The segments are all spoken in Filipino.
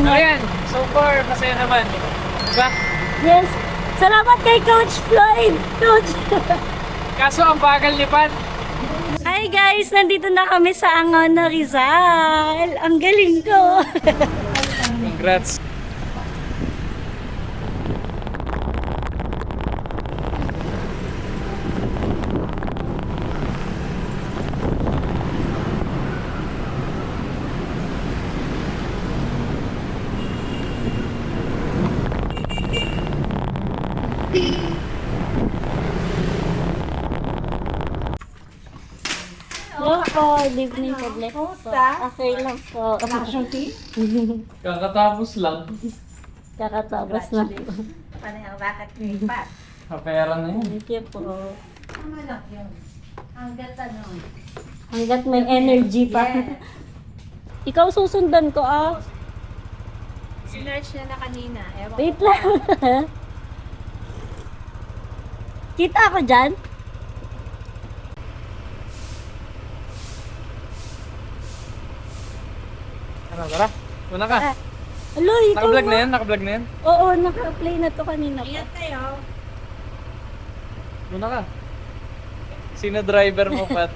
Ayan, so far, masaya naman. Diba? Yes. Salamat kay Coach Floyd. Coach. Kaso ang bagal ni Pat. Hi guys, nandito na kami sa Angono, Rizal. Ang galing ko. Congrats. Hello po, good evening po. Okay lang po. Kakatapos lang. Kakatapos na po. Panayang bakit may pa? Kapera na yun. Thank you po. Tama lang yun. Hanggat ano. Hanggat may energy pa. Ikaw susundan ko Sinerge niya na kanina. Ewan Wait lang. Kita ako dyan? Ano, tara? Una ka. Alo, ikaw Naka-vlog na yan? Naka-vlog na yan? Oo, naka-play na to kanina pa. Ingat kayo. Una ka. Sino driver mo, Pat?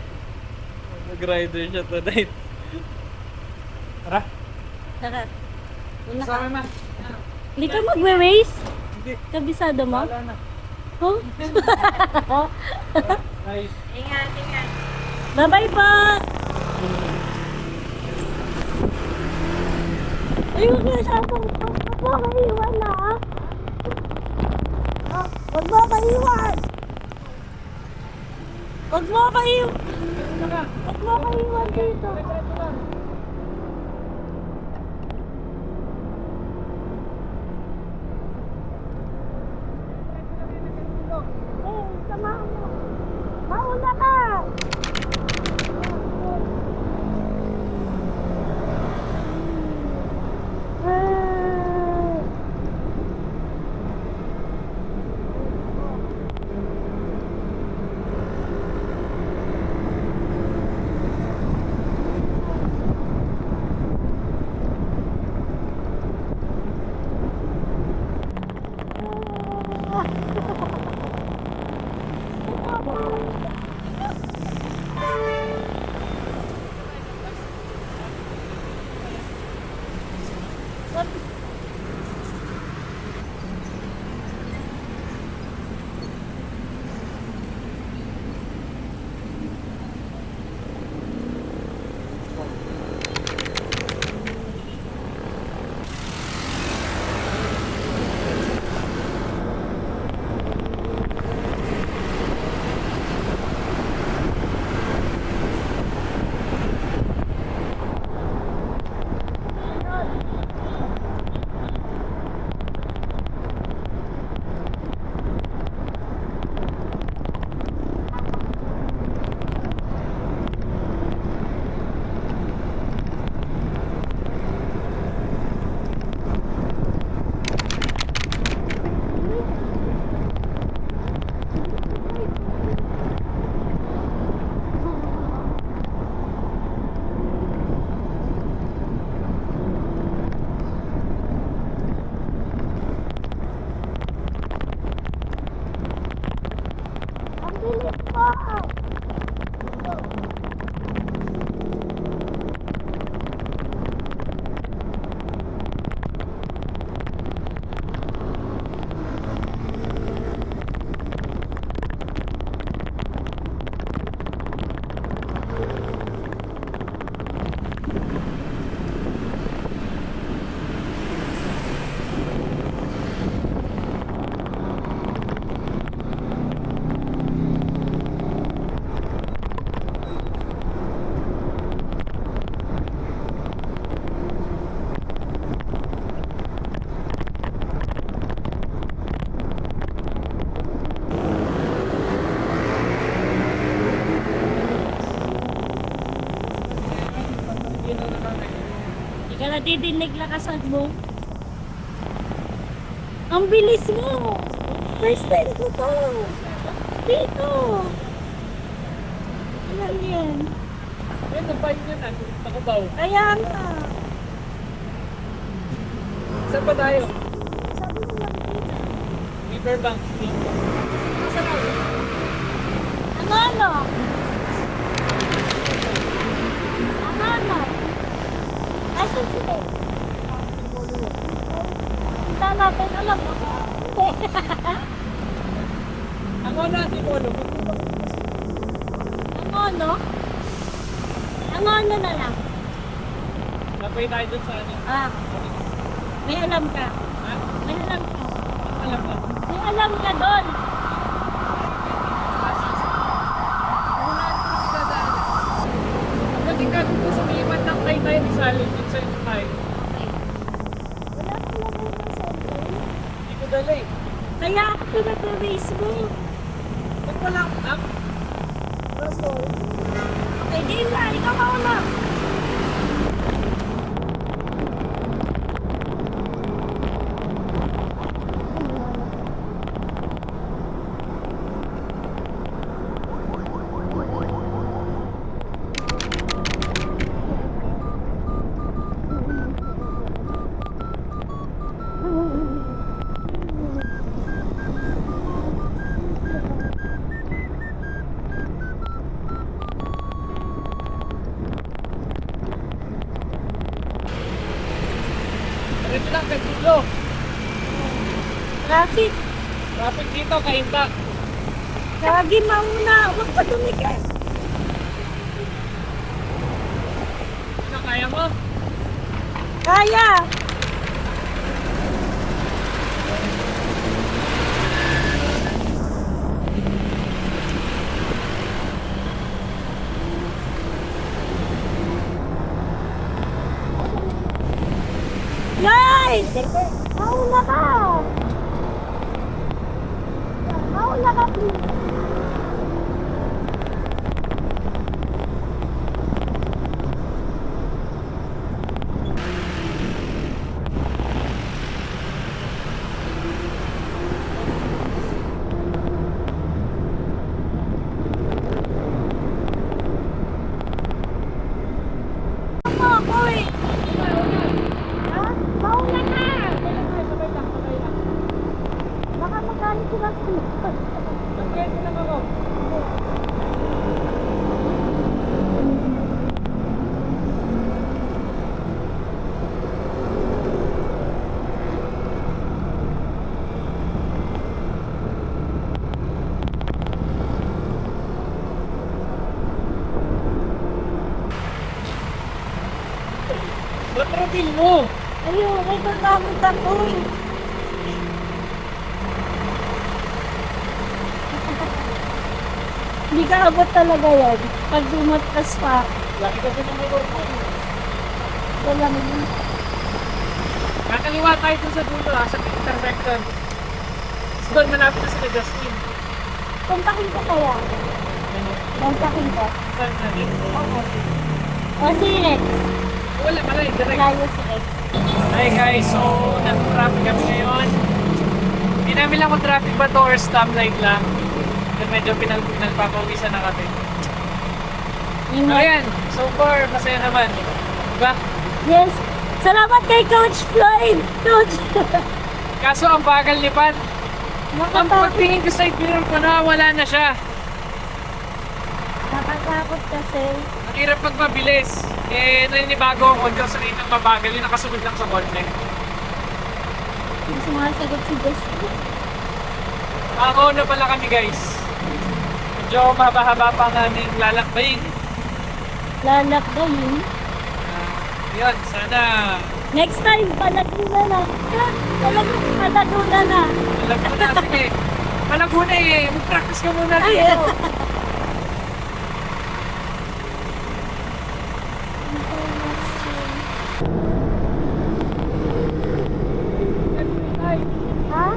Nag-rider siya tonight. Tara. Tara. Una ka. Sama na. Hindi ka magwe-race? Hindi. Kabisado mo? Wala na. Huh? Nice. Ingat, ingat. Bye-bye po! Ay, huwag na siya akong huwag mo kaiwan na Huwag mo kaiwan! Huwag mo kaiwan! Huwag mo kaiwan dito! Eh, samahan mo! Mauna ka! Hindi ka nadidinig lakasan mo. Ang bilis mo! First time ko to! Dito! Ilan yan? Ayun, nabayin yun. Takubaw. Kaya nga! Saan pa tayo? Sabi mo lang dito. Riverbank. Saan ako? Ano? Ano? Asan si Dave? Punta natin, alam mo. Ang ano natin mo, ano? Ang ano? Ang ano na lang. Napay tayo dun sa ano. Ah, may alam ka. Ha? May alam ka. Alam na. May alam ka doon. Pwede ka dun sa may iba ng tayo tayo ni Salin dun sa inyo tayo. Wala kang lagay ng cellphone. Hindi ko dala eh. Kaya ako pinag-race mo. Ba't wala akong app? Okay, di na. Ikaw ka na. Diretso lang, kagdulo. Traffic. Traffic dito, kainta. Kagi mauna. Huwag pa tumikit. Ano, kaya mo? Kaya. Yay! Mauna ka. Mauna ka, please. Ano ako eh? Ha? Mauna ka. Sabay lang, sabay lang. Baka magalit sila sa iyo. Pwede lang ako. Ba't ratil mo? Ayun, may pagkamot ako. Hindi ka abot talaga yan. Pag dumatras pa, Laki ka din ng motor ko. wala mo yun. Kakaliwa tayo dun sa dulo sa intersection. Doon malapit na sila Justin. Kontakin ka kaya. Kontakin ka. Saan natin? O si Rex. Wala, malay, direct. Layo si Rex. Hi guys, so nag-traffic kami ngayon. Hindi namin lang kung traffic ba to or stoplight lang. Then medyo pinagpapawisan na kami. So Ingat. ayan, so far, masaya naman. Diba? Yes. Salamat kay Coach Floyd. Coach. Kaso ang bagal ni Pat. Ang Nakatakot. pagtingin ko sa mirror ko na, wala na siya. Nakatakot kasi. Ang hirap pag mabilis. Eh, naninibago ako dyan sa rin ng mabagal. Yung nakasunod lang sa konti. Yung sumasagot si Justin. Ako na pala kami guys. Medyo mahaba-haba pa namin lalakbayin. Lalakbayin. Yun, sana Next time, Palaguna na. Palaguna na. alam ko na. Sige, Malaguna eh. Mag-practice ka muna Ay, dito. Ha?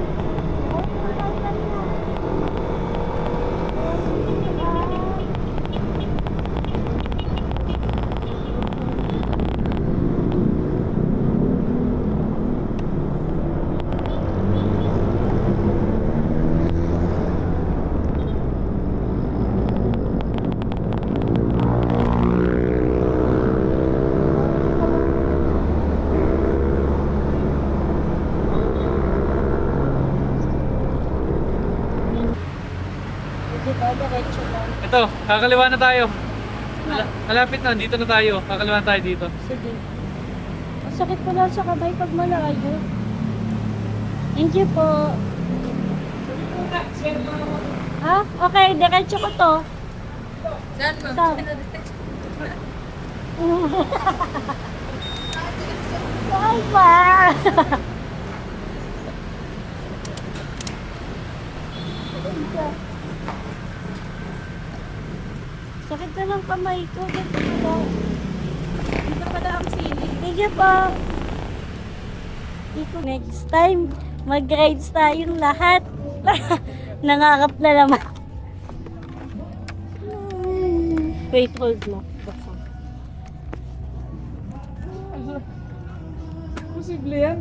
Ito, kakaliwa na tayo. Malapit na, dito na tayo. Kakaliwa na tayo dito. Sige. Ang sakit ko lang sa kamay pag malayo. Thank you po. Ah, okay. Diretso ko to. Saan mo? Saan? Ay pa! Sakit na ng kamay ko. Dito pala ang sili. Thank you po. Next time, mag-rides tayong lahat. Nangarap na naman. Wait, hold mo. Posible yan.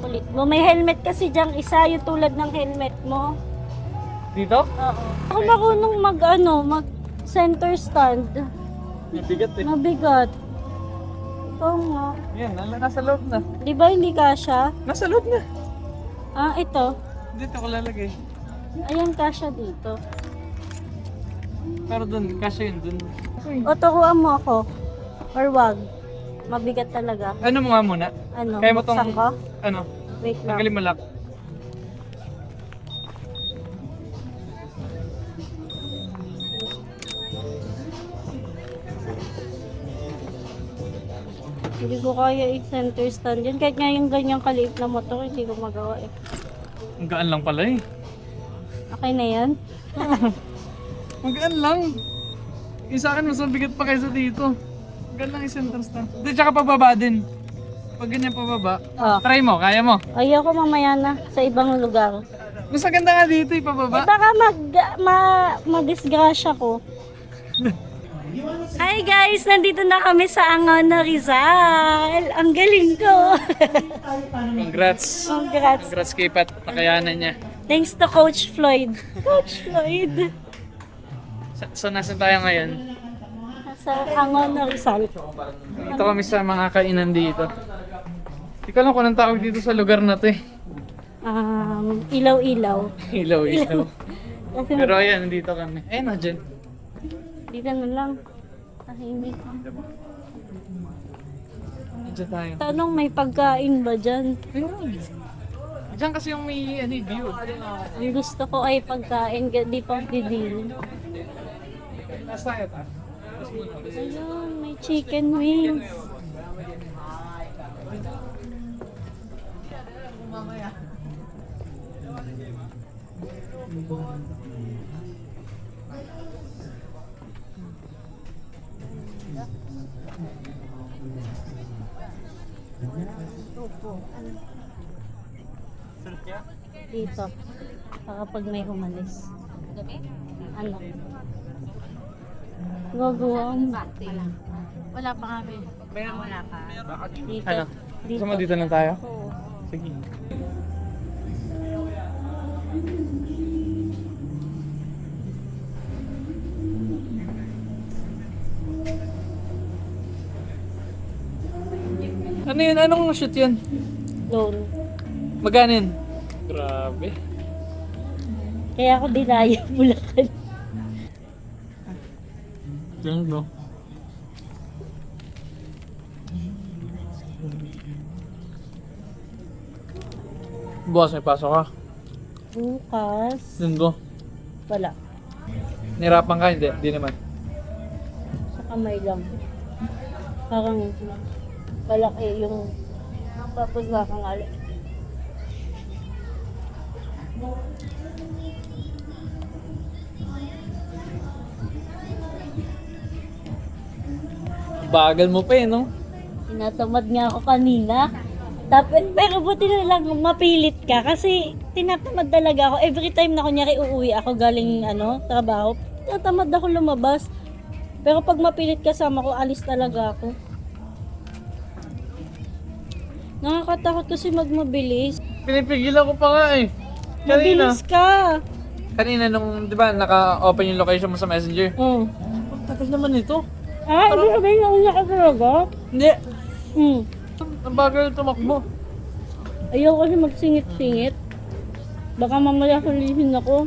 Kulit mo. May helmet kasi diyang isa, yung tulad ng helmet mo. Dito? Oo. Ako marunong mag center stand. Mabigat eh. Mabigat. Ikaw nga. Yan, nasa loob na. Di ba hindi kasha? Nasa loob na. Ah, ito. Dito ko lalagay. Ayan, kasha dito. Pero dun, kasi yun dun. O, turuan mo ako. Or wag. Mabigat talaga. Ano mo nga muna? Ano? Kaya mo tong, buksan ko? ano, Wait lang. tanggalin mo lock. Hindi ko kaya i-center stand yan. Kahit nga yung ganyang kaliit na motor, hindi ko magawa eh. Ang gaan lang pala eh. Okay na yan? Ang gaan lang. Yung sa akin, mas mabigat pa kaysa dito. Ang gaan lang yung center stand. Hindi, tsaka pababa din. Pag ganyan pababa, Oh. try mo, kaya mo. Ayoko mamaya na sa ibang lugar. Mas maganda nga dito, Eh pababa. baka madisgrasya ko. Hi guys! Nandito na kami sa Angono, Rizal. Ang galing ko. Congrats. Congrats. Congrats kay Pat, nakayanan niya. Thanks to Coach Floyd. Coach Floyd. So, nasan tayo ngayon? Sa Angono, Rizal. Dito kami sa mga kainan dito. Hindi ko alam kung anong tawag dito sa lugar na to eh. Ilaw-ilaw. Ilaw. Kasi Pero ayan, nandito kami. Eh, na dyan. dito na lang. Tahimik. Dyan tayo. Tanong, may pagkain ba dyan? Ayun. Diyan kasi yung may view. Ang gusto ko ay pagkain, di pang didin. Taas tayo ta. Ayun, may chicken wings. Dito. Para pag may umalis. Ano? Gagawang. Wala pa kami. Wala pa. Dito. Ano? Dito. Gusto mo dito lang tayo? Oo. Sige. Ano yun? Anong shoot yun? Loan. Magkano yun? Grabe. Kaya ako dinaya Bulacan. Diyan no? Bukas may pasok ka. Bukas. Linggo. Wala. Nirapan ka? Hindi. Hindi naman. Sa kamay lang. Parang malaki yung tapos nakangali. Bagal mo pa eh, no? Tinatamad nga ako kanina. Tapos, pero buti na lang mapilit ka kasi tinatamad talaga ako. Every time na kunyari uuwi ako galing trabaho, tinatamad ako lumabas. Pero pag mapilit kasama ko, alis talaga ako. Nakakatakot kasi magmabilis. Pinipigilan ko pa nga eh. Kanina. Mabilis ka. Kanina nung, di ba, naka-open yung location mo sa Messenger. Mm. Ang tagal naman ito. Ah, hindi sabihin na una ka talaga? Hindi. Hmm. Ang bagal tumakbo. Ayaw kasi magsingit-singit. Baka mamaya hulihin ako.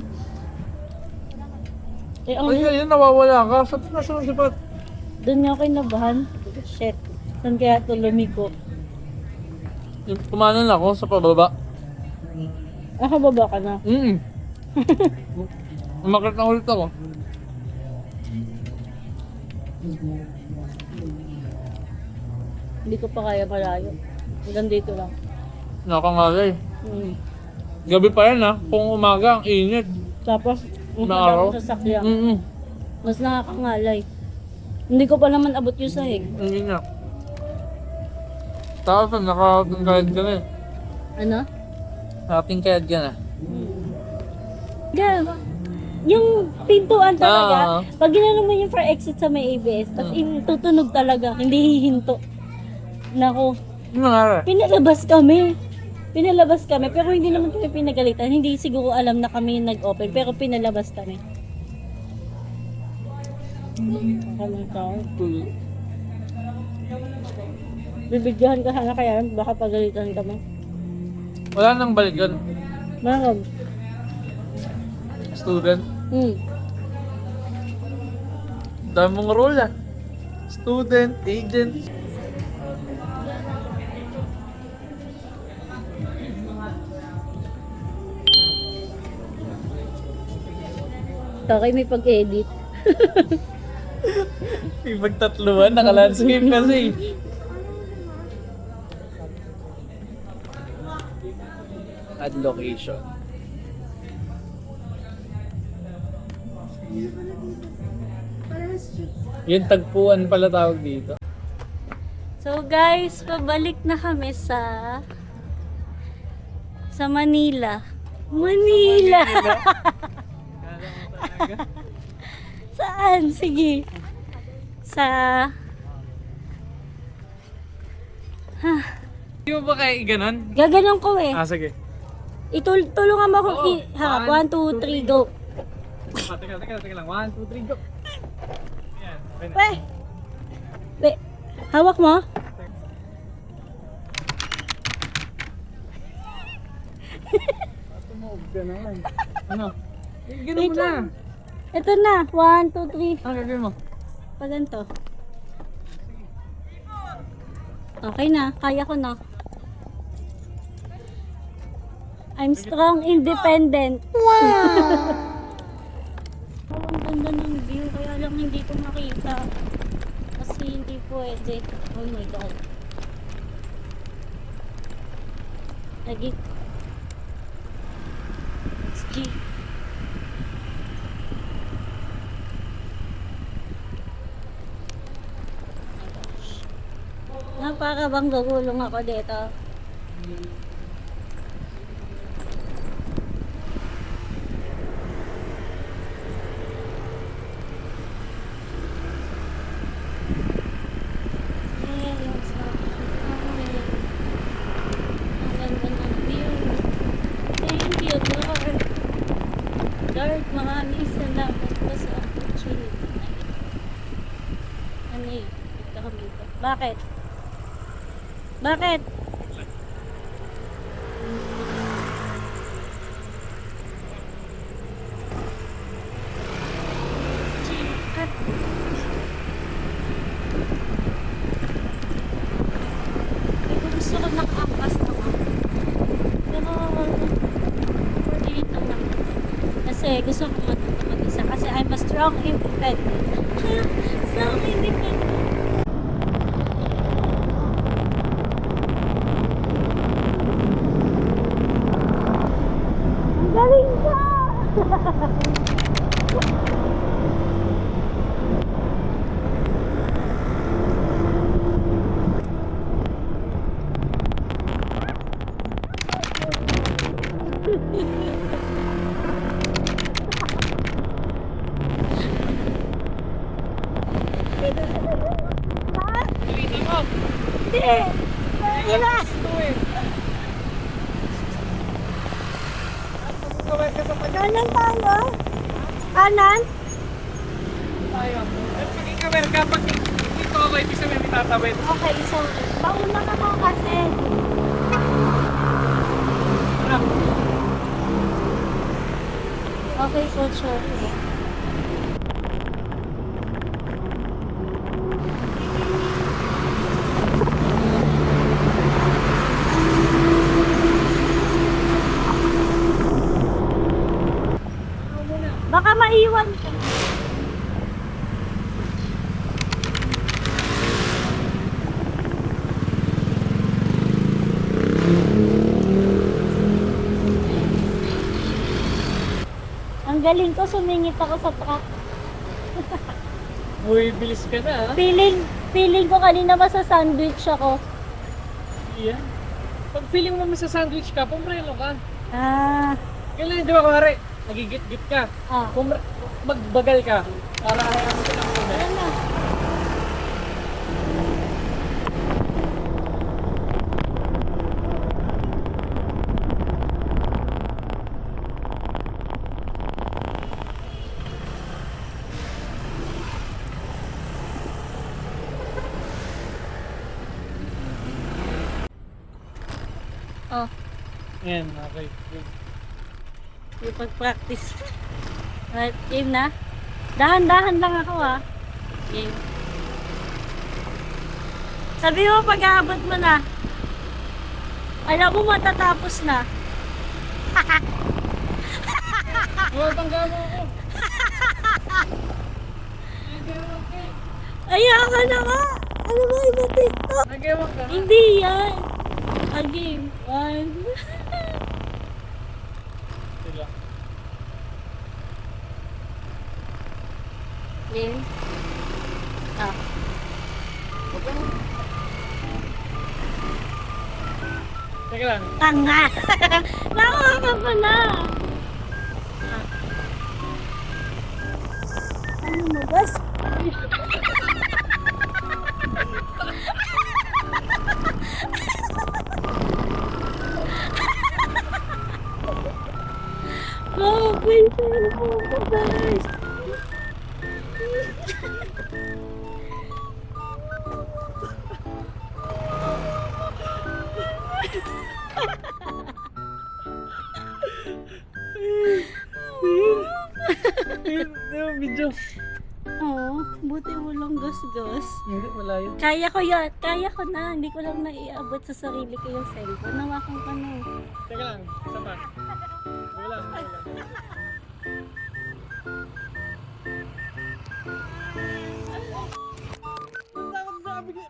Eh, ang Ay, ayun, nawawala ka. Saan na susipat? doon nga ako kinabahan. Shit. Saan kaya ito lumiko? Kumanan ako sa pababa. Baba ka na. Umakit na ulit ako. Hindi ko pa kaya malayo. Hanggang dito lang. Nakangalay. Mm. Gabi pa yan ha. Kung umaga, ang init. Tapos, ang Na haba araw? ko sa sakya. Mm-mm. Mas nakakangalay. Hindi ko pa naman abot yung sahig. Hindi na. Tapos, nakatingkayad ka na eh. Ano? Nakatingkayad ka na. Yeah. Yung pintuan talaga, Ah. pag ginano mo yung for exit sa may ABS, tapos tutunog talaga, hindi hihinto. Nako, Ano nangyari? Pinalabas kami, pero hindi naman kami pinagalitan. Hindi siguro alam na kami yung nag-open, pero pinalabas kami. Kamang tao. Bibidyohan ka sana kaya, baka pagalitan kami. Wala nang balikan. Bakit? Student. Hmm. Dami mong role ah. Student, agent. Takay may pag-edit. Yung magtatluan, naka-landscape kasi. Add location. Yung tagpuan pala tawag dito. So guys, pabalik na kami sa Manila. Manila! Saan? Sige. Sa... Hindi mo ba kaya ganon? Gaganon ko eh. Sige. Tulungan mo akong Oo. harap. 1, 2, 3, go. Teka lang. 1, 2, 3, go. Yan. Okay na. Weh! Weh! Hawak mo? Tumuog ka naman. Ano? Ganun Wait mo na. lang. Ito na. 1, 2, 3. Ano gagawin mo? Pa ganito. Okay na. Kaya ko na. I'm strong, independent. Wow! Ang ganda ng view. Kaya lang hindi ko makita. Kasi hindi pwede. Oh my God. Lagi. Let's G. Para bang gagulong ako dito. Thank you, Lord. Lord, maraming salamat po sa opportunity na ito. Ano yun? Ito kami ito. Bakit? Bakit? At gusto ko nakaangkas naman. Pero 48 lang naman. Kasi gusto ko matuto mag-isa. Kasi I'm a strong independent. Strong independent. Galing ka! Hindi mo. Hindi! Ina! Kanan tayo? Kanan? Tayo. At pag-i-camera ka, pag dito ako, ibig sabihin may tatawid. Okay, so, mauna ka mo kasi. map. Okay, coach. Okay. Baka maiwan ka. Ang galing ko, sumingit ako sa truck. Uy, bilis ka na, ha? Feeling ko kanina masa-sandwich ako. Iya. Pag feeling mo sa sandwich ka, pumrelo ka. Ah, Kailan, di ba, kuwari, nagigit-git ka. ah. Magbagal ka. Para hayaan mo silang muna. Ayan na. Oh, Yan, okay. Good. yung pag-practice. Right, game na. Dahan-dahan lang ako Game. Sabi mo pag-aabot mo na. Alam mo matatapos na. Oh, tangga mo ako. Ayaka na nga. Ano ba iba TikTok? Nag-ewan ka. Hindi yan. A game. One. Sila. Game. Ah. Teka lang. Tanga. Nakuha ka pala. Ano mo, boss? Oh, wait. Guys. Yung video. Oo, buti walang gas-gas. Hindi, wala yun. Kaya ko yan. Kaya ko na. Hindi ko lang naiabot sa sarili ko yung cellphone. Nawakan ka na. Teka lang, isa pa. Wala, wala.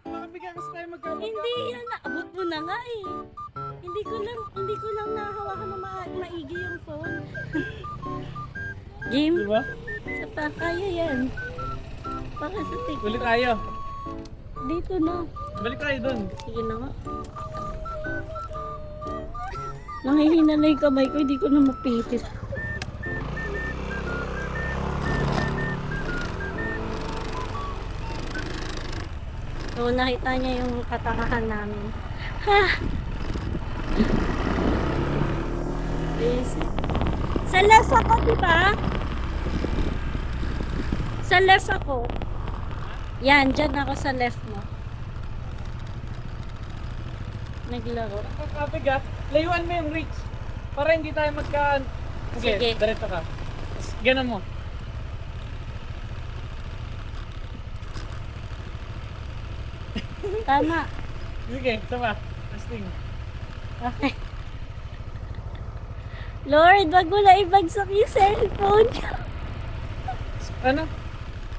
Makabigay kasi tayo magkabot. Hindi yan. Naabot mo na nga eh. Hindi ko lang nahawakan na maigi yung phone. Game? Diba? Sa pa, kaya yan. Para sa TikTok. Ulit tayo. Dito na. Balik tayo dun. Sige na nga. Nangihina na yung kamay ko, hindi ko na mapilit. So, nakita niya yung katangahan namin. Ha! Busy. Sa left ako, di ba? Sa left ako. Yan, dyan ako sa left mo. Naglaro. Kakabigat, layuan mo yung reach. Para hindi tayo magka... Sige. Diretso ka. Tapos, ganun mo. Tama. Sige, sama. Testing. Okay. Lord, wag mo na ibagsak yung cellphone. Ano?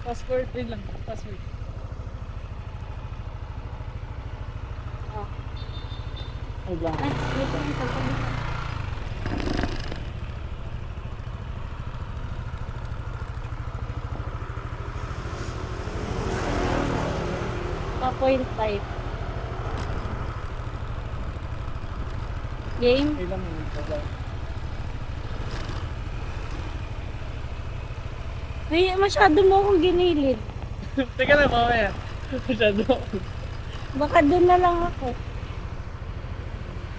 Password din lang. Password. Oh. Hold lang. Ay, wait lang, cellphone. Pa 0.5. Game? Ilan mo yung hold lang. Ay, masyado mo akong ginilid. Teka lang, mamaya. Masyado. Baka doon na lang ako.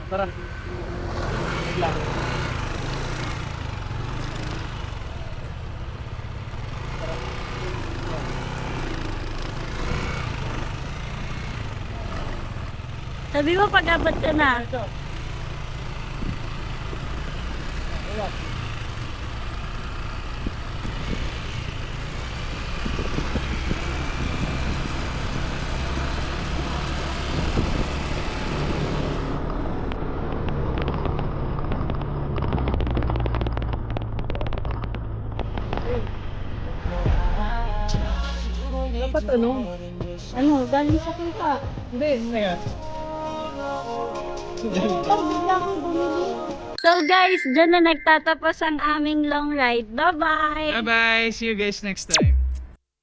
Tara. Hold lang. Sabi mo pag-abot ka na. Ito. Dapat ano? Ano, galing sa kita. Hindi, ngayon. So guys, dyan na nagtatapos ang aming long ride. Bye-bye! Bye-bye! See you guys next time.